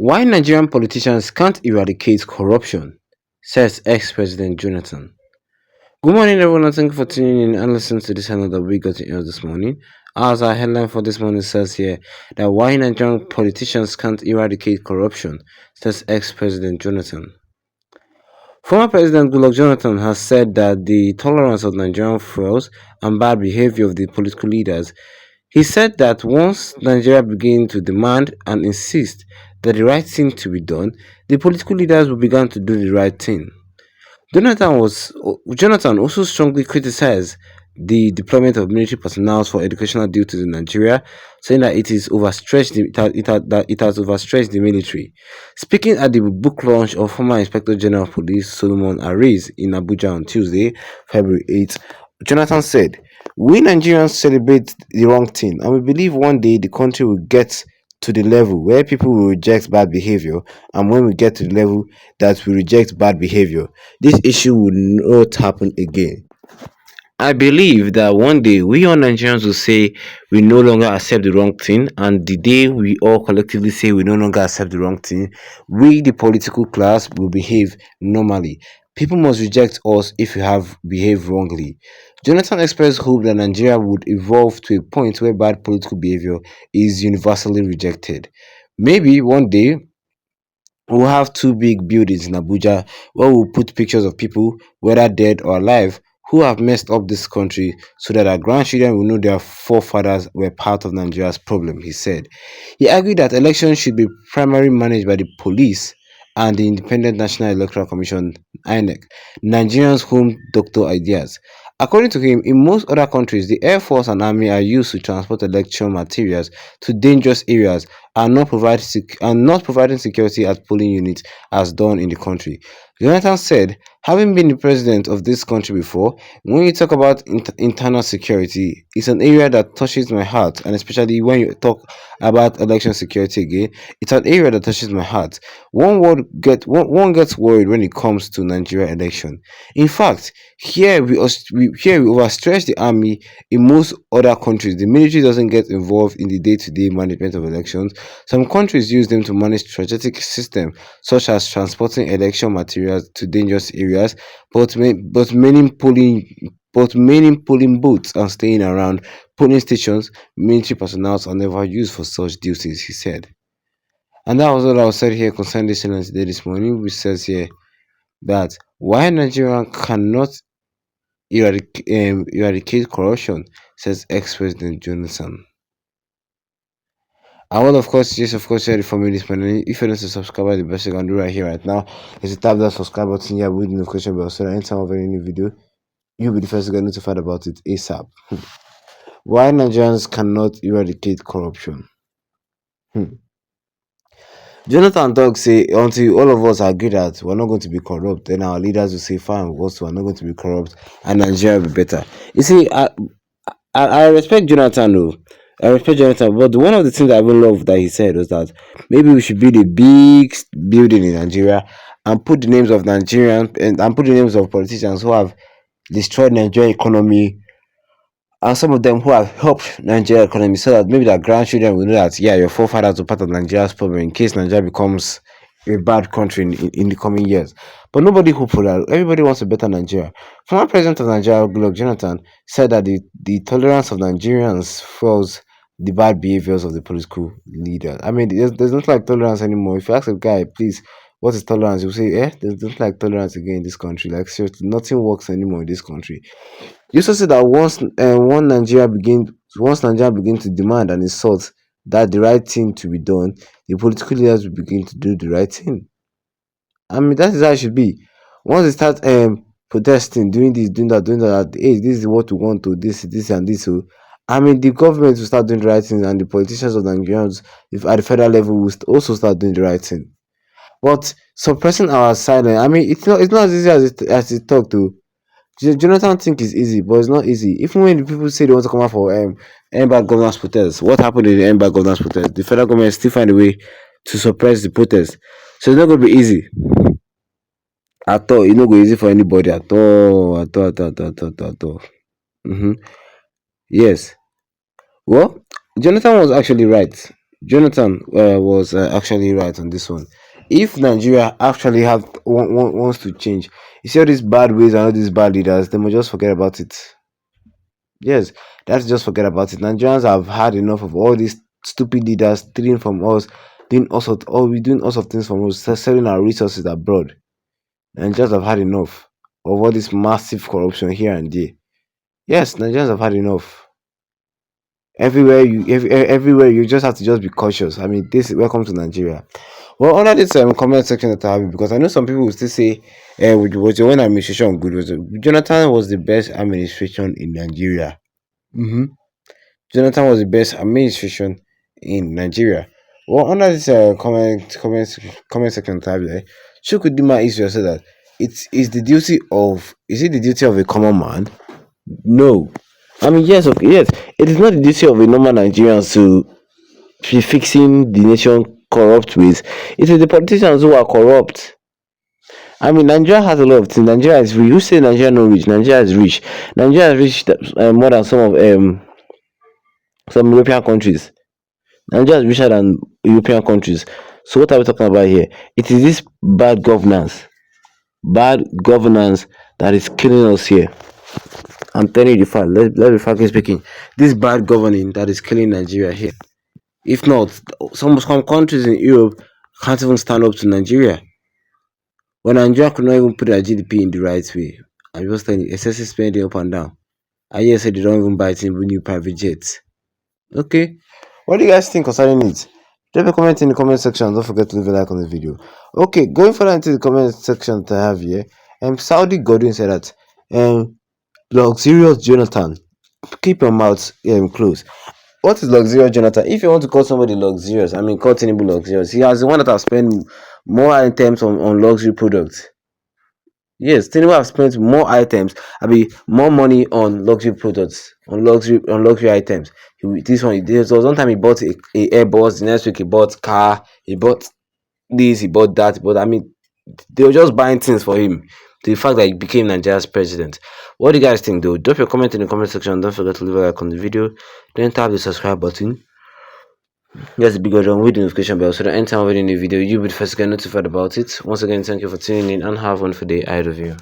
Why Nigerian politicians can't eradicate corruption, says ex-President Jonathan. Good morning, everyone, and thank you for tuning in and listening to this another we got to air this morning. As our headline for this morning says here that why Nigerian politicians can't eradicate corruption, says ex-President Jonathan. Former President Goodluck Jonathan has said that the tolerance of Nigerian frauds and bad behavior of the political leaders. He said that once Nigeria begin to demand and insist that the right thing to be done, the political leaders will begin to do the right thing. Jonathan also strongly criticized the deployment of military personnel for educational duties in Nigeria, saying that it has overstretched the military. Speaking at the book launch of former Inspector General of Police Solomon Ariz in Abuja on Tuesday, February 8th, Jonathan said, "We Nigerians celebrate the wrong thing, and we believe one day the country will get to the level where people will reject bad behavior, and when we get to the level that we reject bad behavior, this issue will not happen again. I believe that one day we all Nigerians will say we no longer accept the wrong thing, and the day we all collectively say we no longer accept the wrong thing, we, the political class, will behave normally. People must reject us if we have behaved wrongly." Jonathan expressed hope that Nigeria would evolve to a point where bad political behavior is universally rejected. Maybe one day we'll have two big buildings in Abuja where we'll put pictures of people, whether dead or alive, who have messed up this country so that our grandchildren will know their forefathers were part of Nigeria's problem, he said. He argued that elections should be primarily managed by the police and the Independent National Electoral Commission (INEC), Nigerians' home doctor ideas. According to him, in most other countries, the Air Force and Army are used to transport election materials to dangerous areas and not providing security at polling units as done in the country. Jonathan said, "Having been the president of this country before, when you talk about internal security, it's an area that touches my heart, and especially when you talk about election security again, it's an area that touches my heart. One gets worried when it comes to Nigeria election. In fact, here we overstretch the army. In most other countries, the military doesn't get involved in the day-to-day management of elections. Some countries use them to manage strategic systems such as transporting election materials to dangerous areas, but many polling booths and staying around polling stations, military personnel are never used for such duties," he said. And that was all I was said here concerning this channel today this morning, which says here that why Nigeria cannot eradicate corruption, says ex-President Jonathan. I will, of course, yes, of course, share the family this morning. If you're not a subscriber, the best you can do right here, right now, is to tap that subscribe button here with the notification bell so that anytime of any new video, you'll be the first to get notified about it ASAP. Why Nigerians cannot eradicate corruption? Hmm. Jonathan Dog say until all of us agree that we're not going to be corrupt, then our leaders will say fine, we also are not going to be corrupt, and Nigeria will be better. You see, I respect Jonathan, though. I respect Jonathan, but one of the things I really love that he said was that maybe we should build a big building in Nigeria and put the names of Nigerians and put the names of politicians who have destroyed Nigerian economy and some of them who have helped Nigeria economy so that maybe their grandchildren will know that yeah, your forefathers were part of Nigeria's problem in case Nigeria becomes a bad country in the coming years. But nobody hoped for that. Everybody wants a better Nigeria. Former President of Nigeria, Goodluck Jonathan, said that the tolerance of Nigerians fuels the bad behaviors of the political leaders. I mean, there's not like tolerance anymore. If you ask a guy, please, what is tolerance? He'll say, there's not like tolerance again in this country. Like seriously, nothing works anymore in this country. You also said that once Nigeria begin to demand and insult that the right thing to be done, the political leaders will begin to do the right thing. I mean, that is how it should be. Once they start protesting, doing this, doing that, hey, this is what we want to this and this. So, I mean, the government will start doing the right thing, and the politicians of Nigerians, if at the federal level, will also start doing the right thing. But suppressing our silence, I mean, it's not as easy as it talk to. Jonathan think it's easy, but it's not easy. Even when the people say they want to come out for bad governance protest, what happened in the bad governance protest? The federal government still find a way to suppress the protest. So it's not going to be easy at all. It's not going to be easy for anybody at all, at all. Mm-hmm. Yes. Well, Jonathan was actually right. Jonathan was actually right on this one. If Nigeria actually wants to change, you see all these bad ways and all these bad leaders, they must just forget about it. Yes, that's just forget about it. Nigerians have had enough of all these stupid leaders stealing from us, doing all sorts of things from us, selling our resources abroad. Nigerians have had enough of all this massive corruption here and there. Yes, Nigerians have had enough. Everywhere you just have to just be cautious. I mean, this welcome to Nigeria. Well, under this comment section that I have, because I know some people will still say, was your own administration good? Jonathan was the best administration in Nigeria. Mm-hmm. Jonathan was the best administration in Nigeria. Well, under this comment section tab, Shukudima Israel said that is it the duty of a common man? No. I mean, yes, okay, yes. It is not the duty of a normal Nigerian to be fixing the nation corrupt ways. It is the politicians who are corrupt. I mean, Nigeria has a lot of things. Nigeria is rich. Who say Nigeria no rich? Nigeria is rich. Nigeria is rich more than some European countries. Nigeria is richer than European countries. So what are we talking about here? It is this bad governance that is killing us here. I'm telling you the fact. Let's be frankly speaking. This bad governing that is killing Nigeria here. If not, some countries in Europe can't even stand up to Nigeria. When Nigeria could not even put their GDP in the right way. I'm just telling you, excessive spending up and down. I hear say they don't even buy new private jets. Okay. What do you guys think concerning it? Drop a comment in the comment section. Don't forget to leave a like on the video. Okay, going further into the comment section that I have here. Saudi Godwin said that luxurious Jonathan, keep your mouth closed. What is luxurious Jonathan? If you want to call somebody luxurious, I mean call Tinubu luxurious. He has the one that has spent more items on luxury products. Yes, Tinubu have spent more items, more money on luxury products, on luxury items. This one, there was one time he bought a Airbus. The next week he bought car. He bought this. He bought that. But I mean, they were just buying things for him. The fact that he became Nigeria's president. What do you guys think, though? Drop your comment in the comment section. Don't forget to leave a like on the video. Then tap the subscribe button. There's a big button with the notification bell so that anytime I video, you'll be the first to get notified about it. Once again, thank you for tuning in and have one for the eye review.